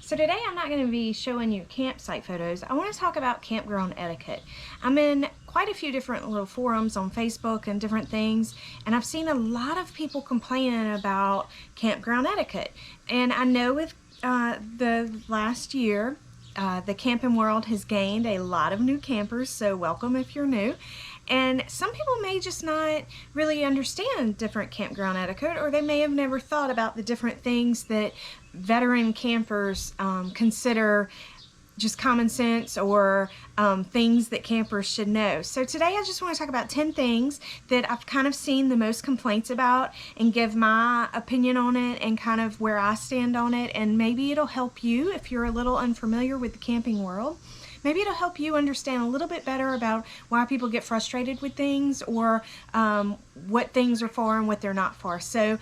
So today I'm not going to be showing you campsite photos. I want to talk about campground etiquette. I'm in quite a few different little forums on Facebook and different things, and I've seen a lot of people complaining about campground etiquette. And I know with the last year, the camping world has gained a lot of new campers, so welcome if you're new. And some people may just not really understand different campground etiquette, or they may have never thought about the different things that veteran campers consider just common sense, or things that campers should know. So today I just want to talk about 10 things that I've kind of seen the most complaints about and give my opinion on it and kind of where I stand on it, and maybe it'll help you if you're a little unfamiliar with the camping world. Maybe it'll help you understand a little bit better about why people get frustrated with things, or what things are for and what they're not for. So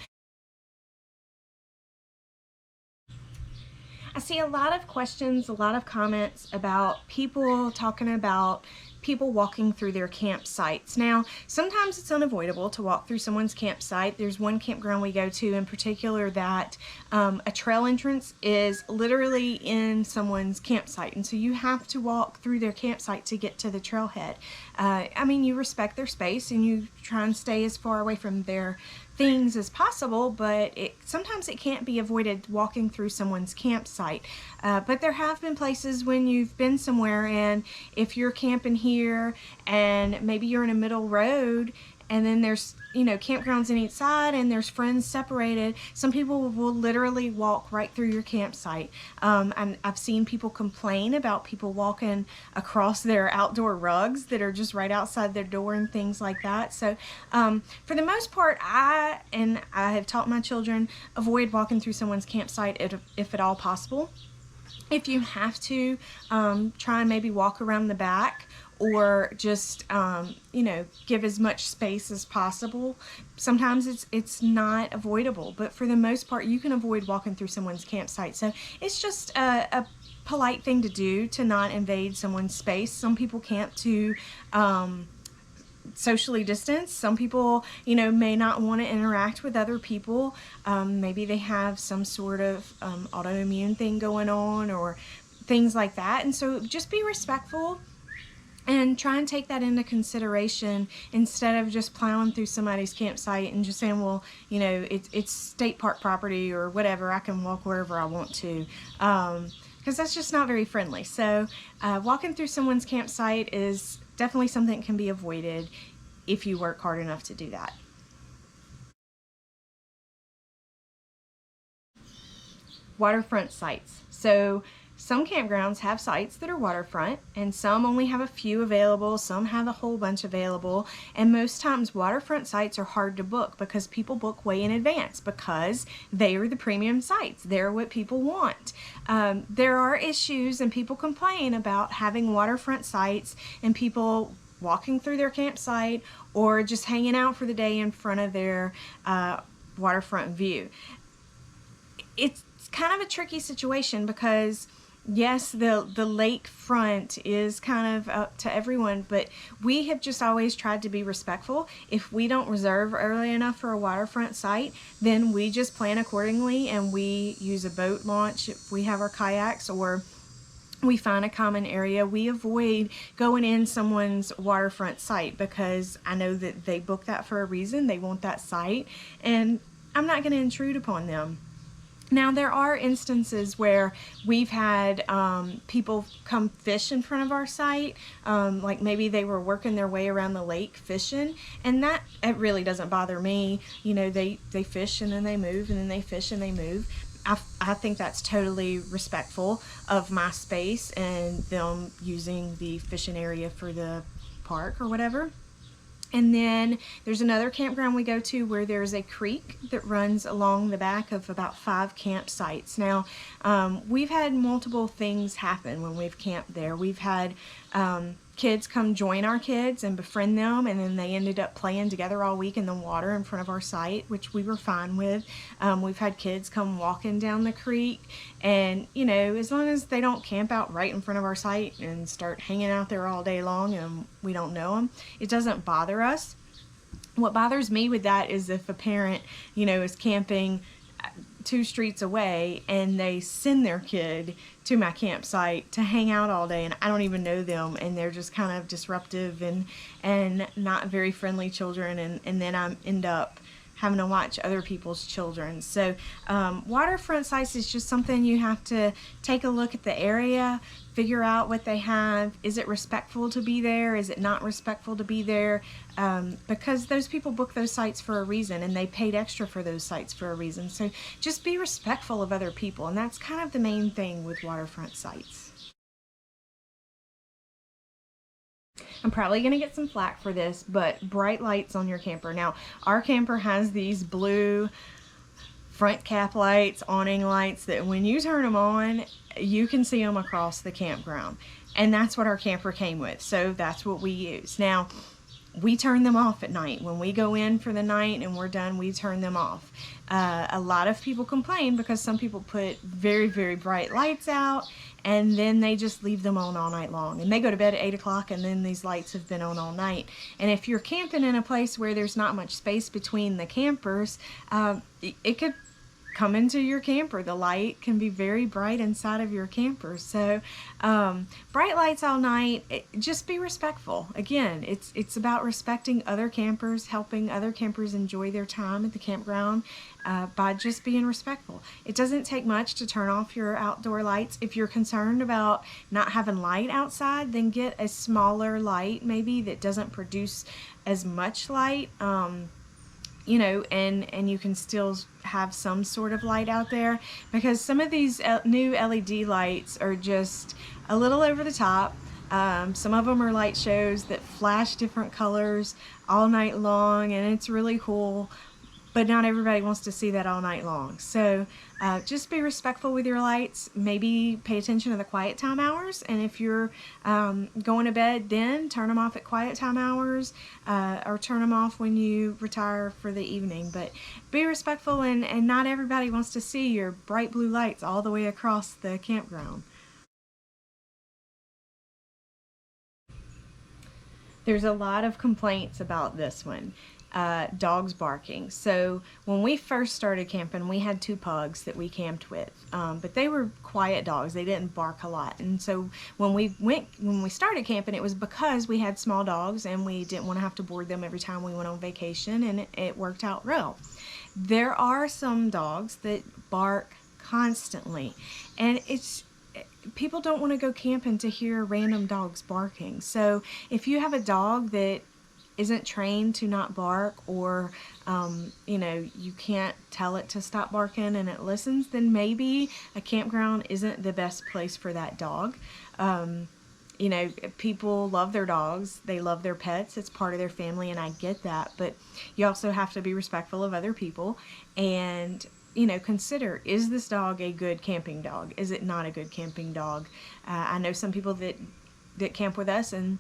I see a lot of questions, a lot of comments about people talking about people walking through their campsites. Now, sometimes it's unavoidable to walk through someone's campsite. There's one campground we go to in particular that a trail entrance is literally in someone's campsite, and so you have to walk through their campsite to get to the trailhead. I mean, you respect their space and you try and stay as far away from their things as possible, but sometimes it can't be avoided walking through someone's campsite. But there have been places when you've been somewhere, and if you're camping here and maybe you're in a middle road and then there's, you know, campgrounds on each side and there's friends separated, some people will literally walk right through your campsite. And I've seen people complain about people walking across their outdoor rugs that are just right outside their door and things like that. So for the most part, I have taught my children, avoid walking through someone's campsite if at all possible. If you have to, try and maybe walk around the back, or just you know, give as much space as possible. Sometimes it's not avoidable, but for the most part you can avoid walking through someone's campsite. So it's just a polite thing to do, to not invade someone's space. Some people camp to socially distance. Some people, you know, may not want to interact with other people. Maybe they have some sort of autoimmune thing going on or things like that, and so just be respectful and try and take that into consideration instead of just plowing through somebody's campsite and just saying, well, you know, it's state park property or whatever, I can walk wherever I want to, because that's just not very friendly. So walking through someone's campsite is definitely something that can be avoided if you work hard enough to do that. Waterfront sites. So some campgrounds have sites that are waterfront, and some only have a few available, some have a whole bunch available, and most times waterfront sites are hard to book because people book way in advance because they are the premium sites. They're what people want. There are issues, and people complain about having waterfront sites and people walking through their campsite or just hanging out for the day in front of their waterfront view. It's kind of a tricky situation because yes, the lakefront is kind of up to everyone, but we have just always tried to be respectful. If we don't reserve early enough for a waterfront site, then we just plan accordingly and we use a boat launch if we have our kayaks, or we find a common area. We avoid going in someone's waterfront site because I know that they book that for a reason. They want that site, and I'm not going to intrude upon them. Now, there are instances where we've had people come fish in front of our site, like maybe they were working their way around the lake fishing, and it really doesn't bother me. You know, they fish and then they move, and then they fish and they move. I think that's totally respectful of my space and them using the fishing area for the park or whatever. And then there's another campground we go to where there's a creek that runs along the back of about 5 campsites. Now, we've had multiple things happen when we've camped there. We've had kids come join our kids and befriend them, and then they ended up playing together all week in the water in front of our site, which we were fine with. We've had kids come walking down the creek, and you know, as long as they don't camp out right in front of our site and start hanging out there all day long and we don't know them, it doesn't bother us. What bothers me with that is if a parent, you know, is camping 2 streets away and they send their kid to my campsite to hang out all day, and I don't even know them, and they're just kind of disruptive and not very friendly children, and then I end up having to watch other people's children. So waterfront sites is just something you have to take a look at the area, figure out what they have. Is it respectful to be there? Is it not respectful to be there? Because those people book those sites for a reason, and they paid extra for those sites for a reason. So just be respectful of other people, and that's kind of the main thing with waterfront sites. I'm probably going to get some flack for this, but bright lights on your camper. Now, our camper has these blue front cap lights, awning lights, that when you turn them on, you can see them across the campground. And that's what our camper came with, so that's what we use. Now, we turn them off at night. When we go in for the night and we're done, we turn them off. A lot of people complain because some people put very, very bright lights out, and then they just leave them on all night long. And they go to bed at 8 o'clock, and then these lights have been on all night. And if you're camping in a place where there's not much space between the campers, it could come into your camper. The light can be very bright inside of your camper. So bright lights all night, just be respectful. Again, it's about respecting other campers, helping other campers enjoy their time at the campground by just being respectful. It doesn't take much to turn off your outdoor lights. If you're concerned about not having light outside, then get a smaller light maybe that doesn't produce as much light. You know, and you can still have some sort of light out there, because some of these new LED lights are just a little over the top. Some of them are light shows that flash different colors all night long, and it's really cool, but not everybody wants to see that all night long. So just be respectful with your lights. Maybe pay attention to the quiet time hours, and if you're going to bed, then turn them off at quiet time hours, or turn them off when you retire for the evening. But be respectful, and not everybody wants to see your bright blue lights all the way across the campground. There's a lot of complaints about this one. Dogs barking. So when we first started camping, we had 2 pugs that we camped with, but they were quiet dogs. They didn't bark a lot. And so when we started camping, it was because we had small dogs and we didn't want to have to board them every time we went on vacation, and it worked out well. There are some dogs that bark constantly, and people don't want to go camping to hear random dogs barking. So if you have a dog that isn't trained to not bark, or you know, you can't tell it to stop barking and it listens, then maybe a campground isn't the best place for that dog. You know, people love their dogs, they love their pets, it's part of their family, and I get that, but you also have to be respectful of other people, and you know, consider, is this dog a good camping dog? Is it not a good camping dog? I know some people that camp with us, and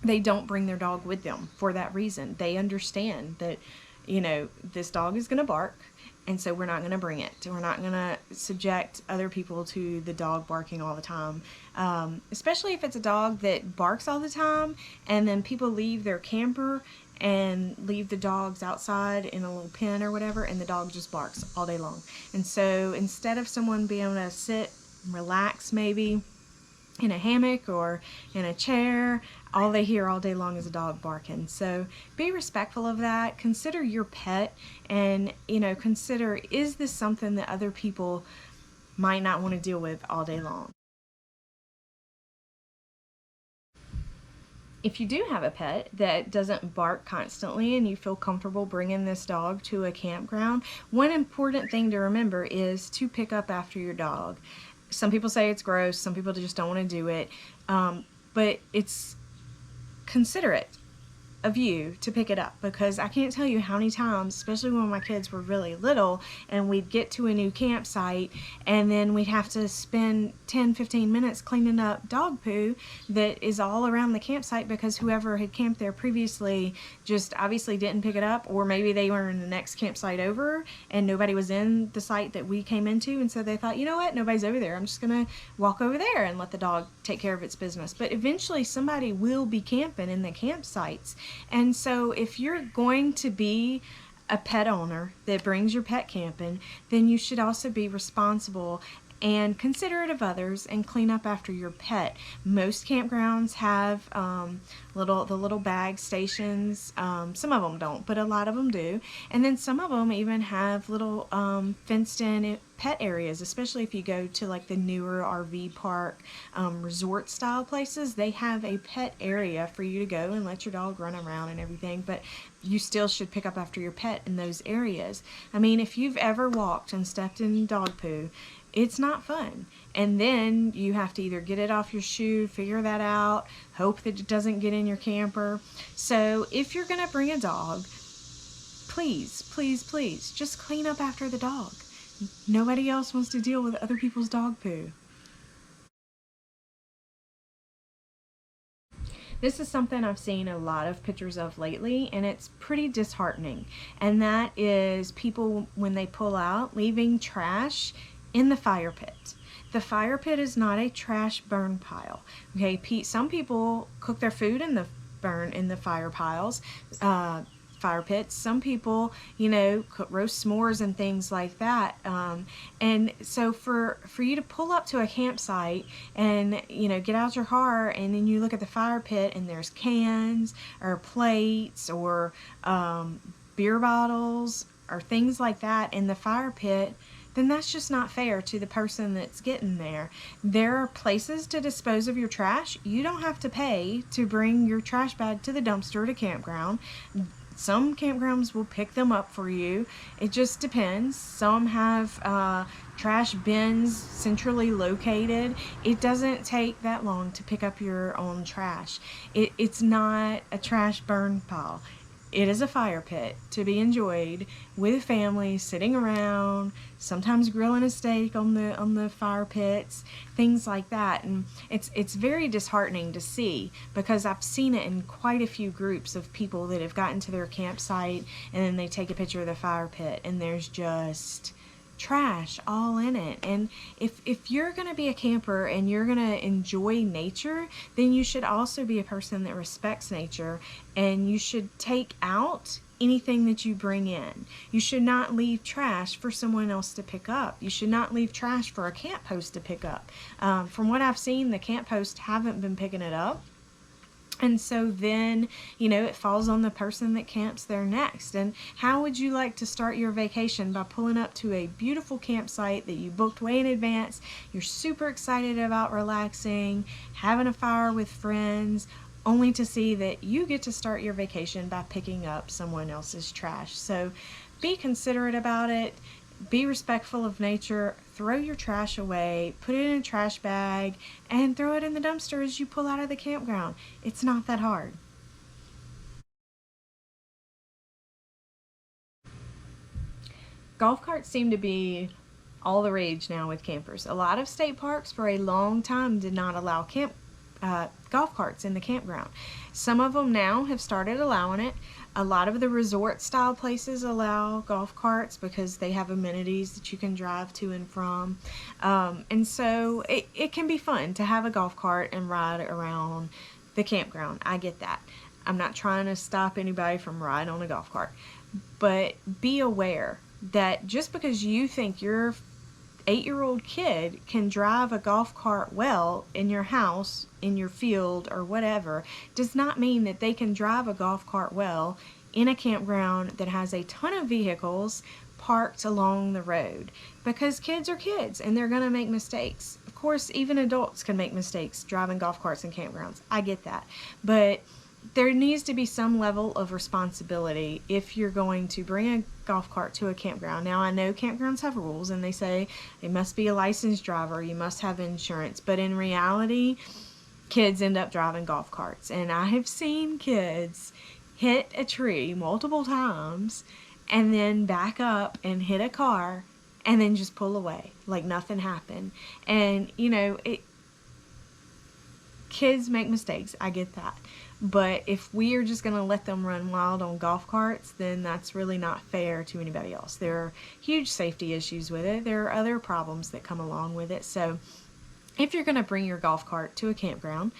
they don't bring their dog with them for that reason. They understand that, you know, this dog is going to bark, and so we're not going to bring it. We're not going to subject other people to the dog barking all the time, especially if it's a dog that barks all the time, and then people leave their camper and leave the dogs outside in a little pen or whatever, and the dog just barks all day long. And so instead of someone being able to sit and relax maybe in a hammock or in a chair, all they hear all day long is a dog barking. So be respectful of that. Consider your pet, and you know, consider, is this something that other people might not want to deal with all day long? If you do have a pet that doesn't bark constantly and you feel comfortable bringing this dog to a campground, one important thing to remember is to pick up after your dog. Some people say it's gross, some people just don't want to do it, but it's considerate of you to pick it up, because I can't tell you how many times, especially when my kids were really little, and we'd get to a new campsite and then we'd have to spend 10-15 minutes cleaning up dog poo that is all around the campsite because whoever had camped there previously just obviously didn't pick it up, or maybe they were in the next campsite over and nobody was in the site that we came into, and so they thought, you know what, nobody's over there, I'm just gonna walk over there and let the dog take care of its business. But eventually somebody will be camping in the campsites. And so if you're going to be a pet owner that brings your pet camping, then you should also be responsible and considerate of others and clean up after your pet. Most campgrounds have the little bag stations. Some of them don't, but a lot of them do. And then some of them even have little fenced in pet areas, especially if you go to like the newer RV park resort style places. They have a pet area for you to go and let your dog run around and everything, but you still should pick up after your pet in those areas. I mean, if you've ever walked and stepped in dog poo, it's not fun. And then you have to either get it off your shoe, figure that out, hope that it doesn't get in your camper. So if you're going to bring a dog, please, please, please, just clean up after the dog. Nobody else wants to deal with other people's dog poo. This is something I've seen a lot of pictures of lately, and it's pretty disheartening. And that is people, when they pull out, leaving trash in the fire pit. The fire pit is not a trash burn pile. Okay, some people cook their food in the fire piles, fire pits. Some people, roast s'mores and things like that. And so for you to pull up to a campsite and get out your car, and then you look at the fire pit and there's cans or plates or beer bottles or things like that in the fire pit, then that's just not fair to the person that's getting there. There are places to dispose of your trash. You don't have to pay to bring your trash bag to the dumpster at a campground. Some campgrounds will pick them up for you. It just depends. Some have trash bins centrally located. It doesn't take that long to pick up your own trash. It's not a trash burn pile. It is a fire pit to be enjoyed with family, sitting around, sometimes grilling a steak on the fire pits, things like that. And it's very disheartening to see, because I've seen it in quite a few groups of people that have gotten to their campsite and then they take a picture of the fire pit and there's just trash all in it. And if you're going to be a camper and you're going to enjoy nature, then you should also be a person that respects nature, and you should take out anything that you bring in. You should not leave trash for someone else to pick up. You should not leave trash for a camp host to pick up. From what I've seen, the camp hosts haven't been picking it up. And so then, it falls on the person that camps there next. And how would you like to start your vacation? By pulling up to a beautiful campsite that you booked way in advance. You're super excited about relaxing, having a fire with friends, only to see that you get to start your vacation by picking up someone else's trash. So be considerate about it. Be respectful of nature. Throw your trash away, put it in a trash bag, and throw it in the dumpster as you pull out of the campground. It's not that hard. Golf carts seem to be all the rage now with campers. A lot of state parks for a long time did not allow golf carts in the campground. Some of them now have started allowing it. A lot of the resort style places allow golf carts because they have amenities that you can drive to and from. And so it can be fun to have a golf cart and ride around the campground. I get that. I'm not trying to stop anybody from riding on a golf cart. But be aware that just because you think your 8-year-old kid can drive a golf cart well in your house, in your field, or whatever, does not mean that they can drive a golf cart well in a campground that has a ton of vehicles parked along the road. Because kids are kids and they're going to make mistakes. Of course, even adults can make mistakes driving golf carts in campgrounds. I get that. But there needs to be some level of responsibility if you're going to bring a golf cart to a campground. Now, I know campgrounds have rules and they say it must be a licensed driver, you must have insurance, but in reality, kids end up driving golf carts. And I have seen kids hit a tree multiple times and then back up and hit a car and then just pull away like nothing happened. And, kids make mistakes, I get that. But if we are just going to let them run wild on golf carts, then that's really not fair to anybody else. There are huge safety issues with it. There are other problems that come along with it. So if you're going to bring your golf cart to a campground,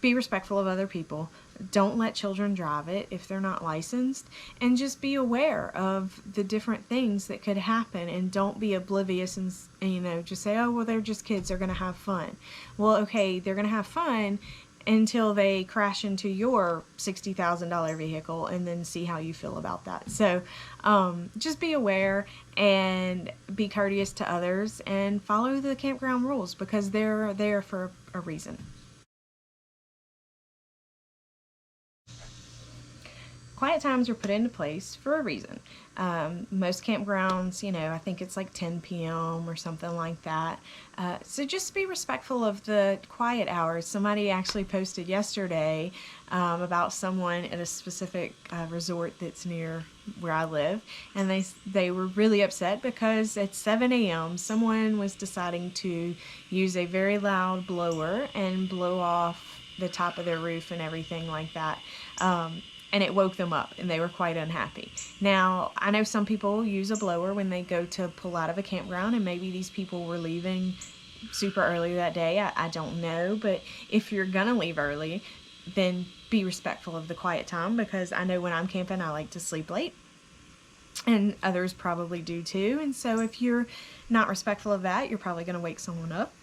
be respectful of other people. Don't let children drive it if they're not licensed, and just be aware of the different things that could happen, and don't be oblivious and just say, oh well, they're just kids, they're going to have fun. Well, okay, they're going to have fun until they crash into your $60,000 vehicle, and then see how you feel about that. So just be aware and be courteous to others, and follow the campground rules, because they're there for a reason. Quiet times are put into place for a reason. Most campgrounds, I think it's like 10 p.m. or something like that. So just be respectful of the quiet hours. Somebody actually posted yesterday about someone at a specific resort that's near where I live, and they were really upset because at 7 a.m. someone was deciding to use a very loud blower and blow off the top of their roof and everything like that. And it woke them up, and they were quite unhappy. Now, I know some people use a blower when they go to pull out of a campground, and maybe these people were leaving super early that day. I don't know, but if you're gonna leave early, then be respectful of the quiet time, because I know when I'm camping, I like to sleep late, and others probably do too. And so if you're not respectful of that, you're probably gonna wake someone up.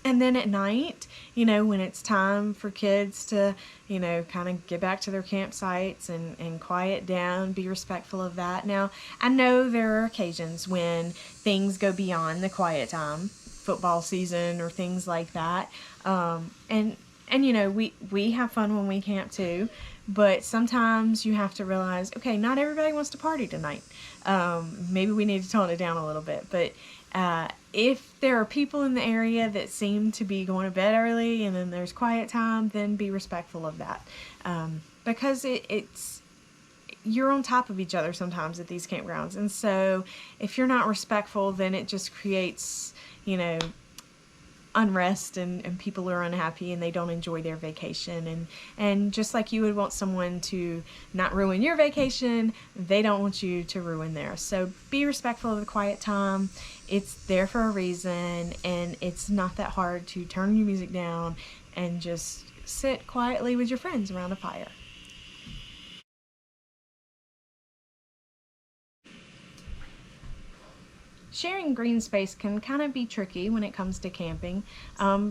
And then at night, when it's time for kids to, kind of get back to their campsites and quiet down, be respectful of that. Now, I know there are occasions when things go beyond the quiet time, football season or things like that. And we have fun when we camp too, but sometimes you have to realize, okay, not everybody wants to party tonight. Maybe we need to tone it down a little bit, but if there are people in the area that seem to be going to bed early and then there's quiet time, then be respectful of that. Because it's you're on top of each other sometimes at these campgrounds. And so if you're not respectful, then it just creates, unrest, and people are unhappy and they don't enjoy their vacation. And just like you would want someone to not ruin your vacation, they don't want you to ruin theirs. So be respectful of the quiet time. It's there for a reason, and it's not that hard to turn your music down and just sit quietly with your friends around a fire. Sharing green space can kind of be tricky when it comes to camping,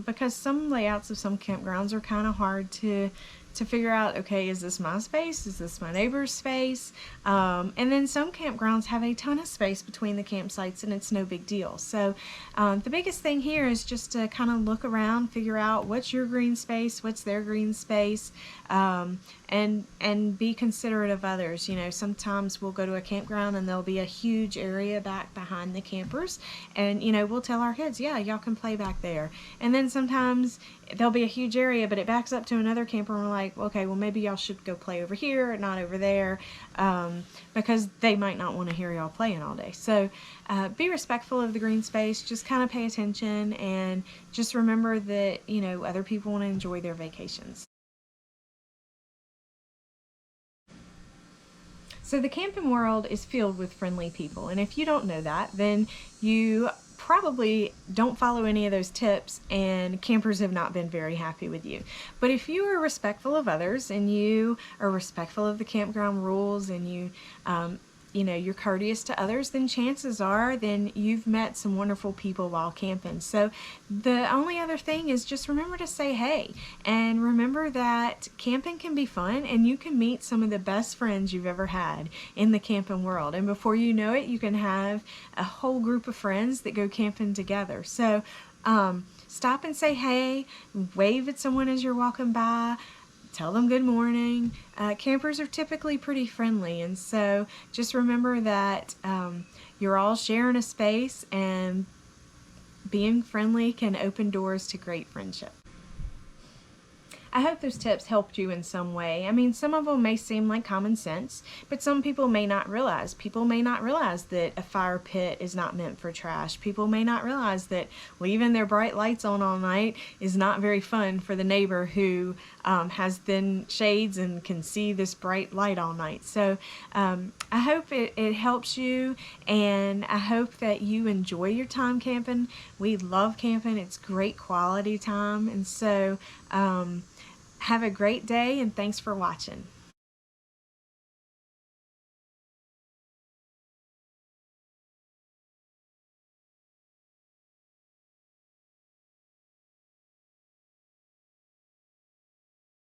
because some layouts of some campgrounds are kind of hard to figure out, okay, is this my space? Is this my neighbor's space? And then some campgrounds have a ton of space between the campsites, and it's no big deal. So the biggest thing here is just to kind of look around, figure out what's your green space, what's their green space, and be considerate of others. Sometimes we'll go to a campground and there'll be a huge area back behind the campers, and we'll tell our kids, yeah, y'all can play back there. And then sometimes there'll be a huge area, but it backs up to another camper, and we're like, okay, well, maybe y'all should go play over here, not over there, because they might not want to hear y'all playing all day. So be respectful of the green space. Just kind of pay attention, and just remember that other people want to enjoy their vacations. So the camping world is filled with friendly people, and if you don't know that, then you probably don't follow any of those tips, and campers have not been very happy with you. But if you are respectful of others, and you are respectful of the campground rules, and you're courteous to others, then chances are then you've met some wonderful people while camping. So the only other thing is just remember to say hey, and remember that camping can be fun, and you can meet some of the best friends you've ever had in the camping world, and before you know it, you can have a whole group of friends that go camping together. So stop and say hey, wave at someone as you're walking by, tell them good morning. Campers are typically pretty friendly, and so just remember that you're all sharing a space, and being friendly can open doors to great friendship. I hope those tips helped you in some way. I mean, some of them may seem like common sense, but some people may not realize. People may not realize that a fire pit is not meant for trash. People may not realize that leaving their bright lights on all night is not very fun for the neighbor who has thin shades and can see this bright light all night. So I hope it helps you, and I hope that you enjoy your time camping. We love camping. It's great quality time, and so Have a great day and thanks for watching.